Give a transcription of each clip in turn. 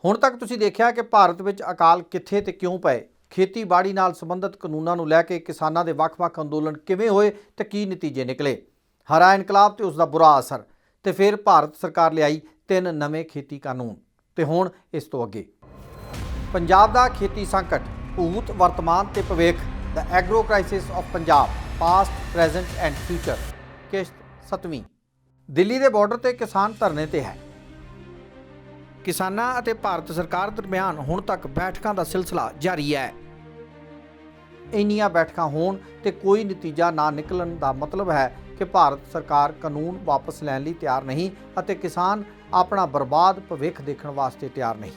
ਹੁਣ ਤੱਕ ਤੁਸੀਂ ਦੇਖਿਆ ਕਿ ਭਾਰਤ ਵਿੱਚ ਅਕਾਲ ਕਿੱਥੇ ਤੇ ਕਿਉਂ ਪਏ, ਖੇਤੀਬਾੜੀ ਨਾਲ ਸੰਬੰਧਿਤ ਕਾਨੂੰਨਾਂ ਨੂੰ ਲੈ ਕੇ ਕਿਸਾਨਾਂ ਦੇ ਵੱਖ-ਵੱਖ ਅੰਦੋਲਨ ਕਿਵੇਂ ਹੋਏ ਤੇ ਕੀ ਨਤੀਜੇ ਨਿਕਲੇ। ਹਰਾ ਇਨਕਲਾਬ ਤੇ ਉਸ ਦਾ ਬੁਰਾ ਅਸਰ ਤੇ ਫਿਰ ਭਾਰਤ ਸਰਕਾਰ ਲਿਆਈ 3 ਨਵੇਂ ਖੇਤੀ ਕਾਨੂੰਨ ਤੇ ਹੁਣ ਇਸ ਤੋਂ ਅੱਗੇ ਪੰਜਾਬ ਦਾ ਖੇਤੀ ਸੰਕਟ, ਭੂਤ, ਵਰਤਮਾਨ ਤੇ ਭਵਿੱਖ, the agro crisis of Punjab, past, present and future. ਕਿਸ਼ਤ 7ਵੀਂ। ਦਿੱਲੀ ਦੇ ਬਾਰਡਰ ਤੇ ਕਿਸਾਨ ਧਰਨੇ ਤੇ ਹੈ। ਕਿਸਾਨਾਂ ਅਤੇ ਭਾਰਤ ਸਰਕਾਰ ਦਰਮਿਆਨ ਹੁਣ ਤੱਕ ਬੈਠਕਾਂ ਦਾ ਸਿਲਸਿਲਾ ਜਾਰੀ ਹੈ। ਇੰਨੀਆਂ ਬੈਠਕਾਂ ਹੋਣ ਤੇ ਕੋਈ ਨਤੀਜਾ ਨਾ ਨਿਕਲਣ ਦਾ ਮਤਲਬ ਹੈ ਕਿ ਭਾਰਤ ਸਰਕਾਰ ਕਾਨੂੰਨ ਵਾਪਸ ਲੈਣ ਲਈ ਤਿਆਰ ਨਹੀਂ ਅਤੇ ਕਿਸਾਨ ਆਪਣਾ ਬਰਬਾਦ ਭਵਿੱਖ ਦੇਖਣ ਵਾਸਤੇ ਤਿਆਰ ਨਹੀਂ।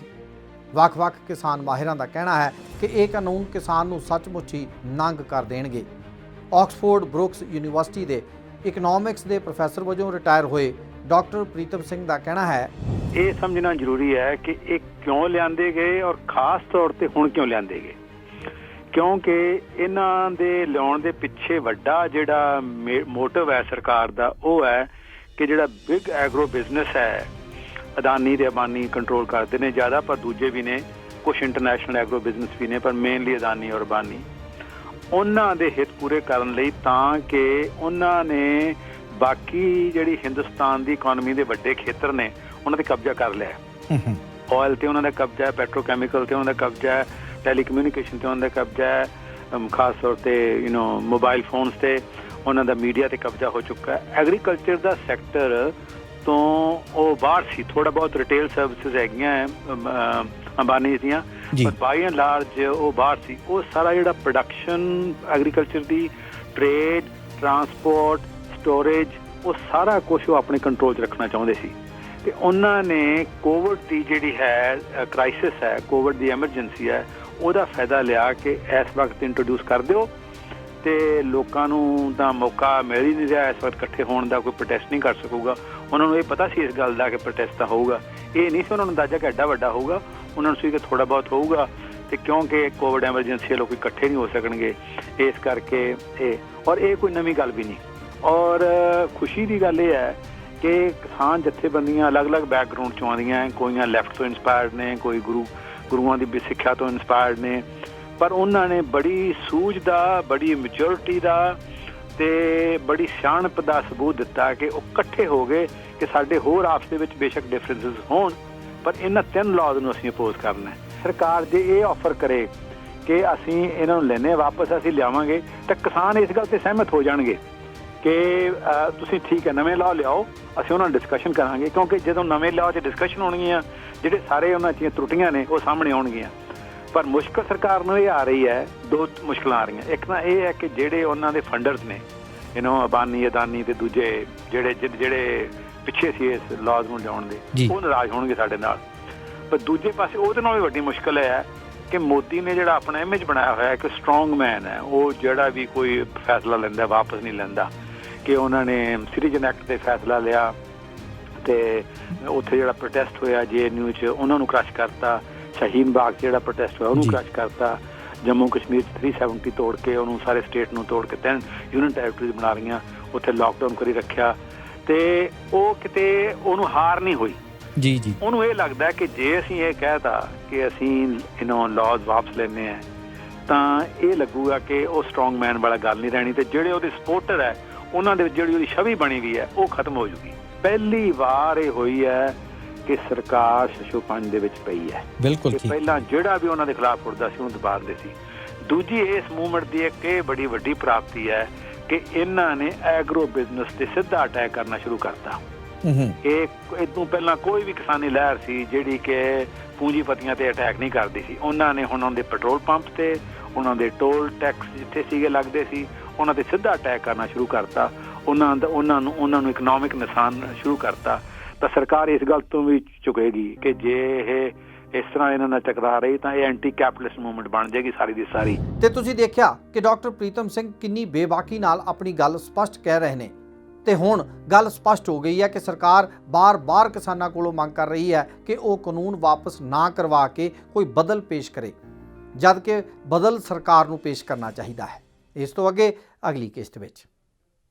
ਵੱਖ-ਵੱਖ ਕਿਸਾਨ ਮਾਹਿਰਾਂ ਦਾ ਕਹਿਣਾ ਹੈ ਕਿ ਇਹ ਕਾਨੂੰਨ ਕਿਸਾਨ ਨੂੰ ਸੱਚਮੁੱਚ ਹੀ ਨੰਗ ਕਰ ਦੇਣਗੇ। ਆਕਸਫੋਰਡ ਬਰੁਕਸ ਯੂਨੀਵਰਸਿਟੀ ਦੇ ਇਕਨੋਮਿਕਸ ਦੇ ਪ੍ਰੋਫੈਸਰ ਵਜੋਂ ਰਿਟਾਇਰ ਹੋਏ ਡਾਕਟਰ ਪ੍ਰੀਤਮ ਸਿੰਘ ਦਾ ਕਹਿਣਾ ਹੈ, ਇਹ ਸਮਝਣਾ ਜ਼ਰੂਰੀ ਹੈ ਕਿ ਇਹ ਕਿਉਂ ਲਿਆਂਦੇ ਗਏ ਔਰ ਖਾਸ ਤੌਰ ਤੇ ਹੁਣ ਕਿਉਂ ਲਿਆਂਦੇ ਗਏ, ਕਿਉਂਕਿ ਇਹਨਾਂ ਦੇ ਲਿਆਉਣ ਦੇ ਪਿੱਛੇ ਵੱਡਾ ਜਿਹੜਾ ਮੋਟਿਵ ਹੈ ਸਰਕਾਰ ਦਾ ਉਹ ਹੈ ਕਿ ਜਿਹੜਾ ਬਿਗ ਐਗਰੋ ਬਿਜ਼ਨਸ ਹੈ, ਅਦਾਨੀ ਤੇ ਅੰਬਾਨੀ ਕੰਟਰੋਲ ਕਰਦੇ ਨੇ ਜ਼ਿਆਦਾ, ਪਰ ਦੂਜੇ ਵੀ ਨੇ, ਕੁਛ ਇੰਟਰਨੈਸ਼ਨਲ ਐਗਰੋ ਬਿਜ਼ਨਸ ਵੀ ਨੇ, ਪਰ ਮੇਨਲੀ ਅਦਾਨੀ ਔਰ ਅੰਬਾਨੀ, ਉਹਨਾਂ ਦੇ ਹਿੱਤ ਪੂਰੇ ਕਰਨ ਲਈ ਤਾਂ ਕਿ ਉਹਨਾਂ ਨੇ ਬਾਕੀ ਜਿਹੜੀ ਹਿੰਦੁਸਤਾਨ ਦੀ ਇਕਨੋਮੀ ਦੇ ਵੱਡੇ ਖੇਤਰ ਨੇ ਉਹਨਾਂ ਤੇ ਕਬਜ਼ਾ ਕਰ ਲਿਆ। ਆਇਲ ਤੇ ਉਹਨਾਂ ਦਾ ਕਬਜ਼ਾ ਹੈ, ਪੈਟਰੋਕੈਮੀਕਲ ਤੇ ਉਹਨਾਂ ਦਾ ਕਬਜ਼ਾ ਹੈ, ਟੈਲੀਕਮਿਊਨੀਕੇਸ਼ਨ ਤੇ ਉਹਨਾਂ ਦਾ ਕਬਜ਼ਾ ਹੈ, ਖਾਸ ਤੌਰ ਤੇ ਮੋਬਾਈਲ ਫੋਨਸ ਤੇ ਉਹਨਾਂ ਦਾ, ਮੀਡੀਆ ਤੇ ਕਬਜ਼ਾ ਹੋ ਚੁੱਕਾ ਹੈ। ਐਗਰੀਕਲਚਰ ਦਾ ਸੈਕਟਰ ਤੋਂ ਉਹ ਬਾਹਰ ਸੀ, ਥੋੜਾ ਬਹੁਤ ਰਿਟੇਲ ਸਰਵਿਸਿਜ਼ ਹੈਗੀਆਂ ਅੰਬਾਨੀ ਦੀਆਂ, ਪਰ ਬਾਈ ਐਂਡ ਲਾਰਜ ਉਹ ਬਾਹਰ ਸੀ। ਉਹ ਸਾਰਾ ਜਿਹੜਾ ਪ੍ਰੋਡਕਸ਼ਨ ਐਗਰੀਕਲਚਰ ਦੀ, ਟ੍ਰੇਡ, ਟਰਾਂਸਪੋਰਟ, ਸਟੋਰੇਜ, ਉਹ ਸਾਰਾ ਕੁਛ ਉਹ ਆਪਣੇ ਕੰਟਰੋਲ 'ਚ ਰੱਖਣਾ ਚਾਹੁੰਦੇ ਸੀ। ਤੇ ਉਹਨਾਂ ਨੇ ਕੋਵਿਡ ਦੀ ਜਿਹੜੀ ਹੈ ਕ੍ਰਾਈਸਿਸ ਹੈ, ਕੋਵਿਡ ਦੀ ਐਮਰਜੈਂਸੀ ਹੈ, ਉਹਦਾ ਫਾਇਦਾ ਲਿਆ ਕਿ ਇਸ ਵਕਤ ਇੰਟਰੋਡਿਊਸ ਕਰ ਦਿਓ ਤੇ ਲੋਕਾਂ ਨੂੰ ਤਾਂ ਮੌਕਾ ਮਿਲ ਹੀ ਨਹੀਂ ਰਿਹਾ ਇਸ ਵਕਤ ਇਕੱਠੇ ਹੋਣ ਦਾ, ਕੋਈ ਪ੍ਰੋਟੈਸਟ ਨਹੀਂ ਕਰ ਸਕੂਗਾ। ਉਹਨਾਂ ਨੂੰ ਇਹ ਪਤਾ ਸੀ ਇਸ ਗੱਲ ਦਾ ਕਿ ਪ੍ਰੋਟੈਸਟ ਤਾਂ ਹੋਊਗਾ, ਇਹ ਨਹੀਂ ਸੀ ਉਹਨਾਂ ਨੂੰ ਅੰਦਾਜ਼ਾ ਕਿ ਐਡਾ ਵੱਡਾ ਹੋਊਗਾ। ਉਹਨਾਂ ਨੂੰ ਸੀ ਕਿ ਥੋੜ੍ਹਾ ਬਹੁਤ ਹੋਊਗਾ ਤੇ ਕਿਉਂਕਿ ਕੋਵਿਡ ਐਮਰਜੈਂਸੀ ਲੋਕ ਇਕੱਠੇ ਨਹੀਂ ਹੋ ਸਕਣਗੇ, ਇਸ ਕਰਕੇ ਔਰ ਇਹ ਕੋਈ ਨਵੀਂ ਗੱਲ ਵੀ ਨਹੀਂ। ਔਰ ਖੁਸ਼ੀ ਦੀ ਗੱਲ ਇਹ ਹੈ ਕਿ ਕਿਸਾਨ ਜਥੇਬੰਦੀਆਂ ਅਲੱਗ-ਅਲੱਗ ਬੈਕਗਰਾਊਂਡ 'ਚੋਂ ਆਉਂਦੀਆਂ, ਕੋਈਆਂ ਲੈਫਟ ਤੋਂ ਇੰਸਪਾਇਰਡ ਨੇ, ਕੋਈ ਗੁਰੂਆਂ ਦੀ ਸਿੱਖਿਆ ਤੋਂ ਇੰਸਪਾਇਰਡ ਨੇ, ਪਰ ਉਹਨਾਂ ਨੇ ਬੜੀ ਸੂਝ ਦਾ, ਬੜੀ ਮੈਚੁਰਿਟੀ ਦਾ ਤੇ ਬੜੀ ਸਿਆਣਪ ਦਾ ਸਬੂਤ ਦਿੱਤਾ ਕਿ ਉਹ ਇਕੱਠੇ ਹੋ ਗਏ ਕਿ ਸਾਡੇ ਹੋਰ ਆਪਸ ਦੇ ਵਿੱਚ ਬੇਸ਼ੱਕ ਡਿਫਰੈਂਸਿਸ ਹੋਣ, ਪਰ ਇਹਨਾਂ 3 ਲਾਜ਼ ਨੂੰ ਅਸੀਂ ਅਪੋਜ਼ ਕਰਨਾ ਹੈ। ਸਰਕਾਰ ਜੇ ਇਹ ਆਫਰ ਕਰੇ ਕਿ ਅਸੀਂ ਇਹਨਾਂ ਨੂੰ ਲੈਣੇ ਵਾਪਸ, ਅਸੀਂ ਲਿਆਵਾਂਗੇ, ਤਾਂ ਕਿਸਾਨ ਇਸ ਗੱਲ ਤੇ ਸਹਿਮਤ ਹੋ ਜਾਣਗੇ ਕਿ ਤੁਸੀਂ ਠੀਕ ਹੈ ਨਵੇਂ ਲਾਅ ਲਿਆਓ, ਅਸੀਂ ਉਹਨਾਂ ਨਾਲ ਡਿਸਕਸ਼ਨ ਕਰਾਂਗੇ, ਕਿਉਂਕਿ ਜਦੋਂ ਨਵੇਂ ਲਾਅ 'ਚ ਡਿਸਕਸ਼ਨ ਹੋਣਗੀਆਂ ਜਿਹੜੇ ਸਾਰੇ ਉਹਨਾਂ 'ਚ ਤਰੁੱਟੀਆਂ ਨੇ ਉਹ ਸਾਹਮਣੇ ਆਉਣਗੀਆਂ। ਪਰ ਮੁਸ਼ਕਲ ਸਰਕਾਰ ਨੂੰ ਇਹ ਆ ਰਹੀ ਹੈ, 2 ਮੁਸ਼ਕਲਾਂ ਆ ਰਹੀਆਂ। ਇੱਕ ਤਾਂ ਇਹ ਹੈ ਕਿ ਜਿਹੜੇ ਉਹਨਾਂ ਦੇ ਫੰਡਰਸ ਨੇ, ਅੰਬਾਨੀ, ਅਦਾਨੀ ਤੇ ਦੂਜੇ ਜਿਹੜੇ ਪਿੱਛੇ ਸੀ ਇਸ ਲਾਜ਼ ਨੂੰ ਲਿਆਉਣ ਦੇ, ਉਹ ਨਾਰਾਜ਼ ਹੋਣਗੇ ਸਾਡੇ ਨਾਲ। ਪਰ ਦੂਜੇ ਪਾਸੇ ਉਹਦੇ ਨਾਲ ਵੀ ਵੱਡੀ ਮੁਸ਼ਕਲ ਹੈ ਕਿ ਮੋਦੀ ਨੇ ਜਿਹੜਾ ਆਪਣਾ ਇਮੇਜ ਬਣਾਇਆ ਹੋਇਆ ਕਿ ਸਟਰੋਂਗ ਮੈਨ ਹੈ, ਉਹ ਜਿਹੜਾ ਵੀ ਕੋਈ ਫੈਸਲਾ ਲੈਂਦਾ ਵਾਪਸ ਨਹੀਂ ਲੈਂਦਾ, ਕਿ ਉਹਨਾਂ ਨੇ ਸਿਟੀਜ਼ਨ ਐਕਟ 'ਤੇ ਫੈਸਲਾ ਲਿਆ ਤੇ ਉੱਥੇ ਜਿਹੜਾ ਪ੍ਰੋਟੈਸਟ ਹੋਇਆ JNU 'ਚ ਉਹਨਾਂ ਨੂੰ ਕ੍ਰਸ਼ ਕਰਤਾ, ਸ਼ਹੀਨ ਬਾਗ 'ਚ ਜਿਹੜਾ ਪ੍ਰੋਟੈਸਟ ਹੋਇਆ ਉਹਨੂੰ ਕ੍ਰਸ਼ ਕਰਤਾ, ਜੰਮੂ ਕਸ਼ਮੀਰ 'ਚ 370 ਤੋੜ ਕੇ ਉਹਨੂੰ ਸਾਰੇ ਸਟੇਟ ਨੂੰ ਤੋੜ ਕੇ 3 ਯੂਨੀਅਨ ਟੈਰੀਟਰੀਜ਼ ਬਣਾ ਰਹੀਆਂ, ਉੱਥੇ ਲਾਕਡਾਊਨ ਕਰੀ ਰੱਖਿਆ ਤੇ ਉਹ ਕਿਤੇ ਉਹਨੂੰ ਹਾਰ ਨਹੀਂ ਹੋਈ। ਜੀ ਉਹਨੂੰ ਇਹ ਲੱਗਦਾ ਕਿ ਜੇ ਅਸੀਂ ਇਹ ਕਹਿਤਾ ਕਿ ਅਸੀਂ ਲਾਜ਼ ਵਾਪਸ ਲੈਂਦੇ ਹਾਂ ਤਾਂ ਇਹ ਲੱਗੂਗਾ ਕਿ ਉਹ ਸਟਰੋਂਗ ਮੈਨ ਵਾਲਾ ਗੱਲ ਨਹੀਂ ਰਹਿਣੀ ਤੇ ਜਿਹੜੇ ਉਹਦੇ ਸਪੋਰਟਰ ਹੈ ਉਹਨਾਂ ਦੇ ਵਿੱਚ ਜਿਹੜੀ ਉਹਦੀ ਛਵੀ ਬਣੀ ਵੀ ਹੈ ਉਹ ਖਤਮ ਹੋ ਜੂਗੀ। ਪਹਿਲੀ ਵਾਰ ਇਹ ਹੋਈ ਹੈ ਕਿ ਸਰਕਾਰ ਸ਼ਸ਼ੋਪੰਜ ਦੇ ਵਿੱਚ ਪਈ ਹੈ। ਬਿਲਕੁਲ ਪਹਿਲਾਂ ਜਿਹੜਾ ਵੀ ਉਹਨਾਂ ਦੇ ਖਿਲਾਫ ਉੱਠਦਾ ਸੀ ਉਹਨੂੰ ਦਬਾਉਂਦੇ ਸੀ। ਦੂਜੀ ਇਸ ਮੂਵਮੈਂਟ ਦੀ ਇੱਕ ਇਹ ਬੜੀ ਵੱਡੀ ਪ੍ਰਾਪਤੀ ਹੈ ਕਿ ਇਹਨਾਂ ਨੇ ਐਗਰੋ ਬਿਜ਼ਨਸ ਤੇ ਸਿੱਧਾ ਅਟੈਕ ਕਰਨਾ ਸ਼ੁਰੂ ਕਰਤਾ। ਇਹ ਤੋਂ ਪਹਿਲਾਂ ਕੋਈ ਵੀ ਕਿਸਾਨੀ ਲਹਿਰ ਸੀ ਜਿਹੜੀ ਕਿ ਪੂੰਜੀਪਤੀਆਂ ਤੇ ਅਟੈਕ ਨਹੀਂ ਕਰਦੀ ਸੀ, ਉਹਨਾਂ ਨੇ ਹੁਣ ਉਹਨਾਂ ਦੇ ਪੈਟਰੋਲ ਪੰਪ ਤੇ, ਉਹਨਾਂ ਦੇ ਟੋਲ ਟੈਕਸ ਜਿੱਥੇ ਸੀਗੇ ਲੱਗਦੇ ਸੀ, ਉਹਨਾਂ ਤੇ ਸਿੱਧਾ ਅਟੈਕ ਕਰਨਾ ਸ਼ੁਰੂ ਕਰਤਾ, ਉਹਨਾਂ ਨੂੰ ਇਕਨੋਮਿਕ ਨੁਕਸਾਨ ਸ਼ੁਰੂ ਕਰਤਾ। ਤਾਂ ਸਰਕਾਰ ਇਸ ਗੱਲ ਤੋਂ ਵੀ ਝੁਕੇਗੀ ਕਿ ਜੇ ਇਹ ਇਸ ਤਰ੍ਹਾਂ ਇਹਨਾਂ ਨਾਲ ਟਕਰਾ ਰਹੀ ਤਾਂ ਇਹ ਐਂਟੀ ਕੈਪੀਟਲਿਸਟ ਮੂਵਮੈਂਟ ਬਣ ਜਾਏਗੀ ਸਾਰੀ ਦੀ ਸਾਰੀ। ਤੇ ਤੁਸੀਂ ਦੇਖਿਆ ਕਿ ਡਾਕਟਰ ਪ੍ਰੀਤਮ ਸਿੰਘ ਕਿੰਨੀ ਬੇਬਾਕੀ ਨਾਲ ਆਪਣੀ ਗੱਲ ਸਪਸ਼ਟ ਕਹਿ ਰਹੇ ਨੇ ਤੇ ਹੁਣ ਗੱਲ ਸਪਸ਼ਟ ਹੋ ਗਈ ਹੈ ਕਿ ਸਰਕਾਰ ਬਾਰ-ਬਾਰ ਕਿਸਾਨਾਂ ਕੋਲੋਂ ਮੰਗ ਕਰ ਰਹੀ ਹੈ ਕਿ ਉਹ ਕਾਨੂੰਨ ਵਾਪਸ ਨਾ ਕਰਵਾ ਕੇ ਕੋਈ ਬਦਲ ਪੇਸ਼ ਕਰੇ, ਜਦ ਕਿ ਬਦਲ ਸਰਕਾਰ ਨੂੰ ਪੇਸ਼ ਕਰਨਾ ਚਾਹੀਦਾ ਹੈ। ਇਸ ਤੋਂ ਅੱਗੇ ਅਗਲੀ ਕਿਸ਼ਤ ਵਿੱਚ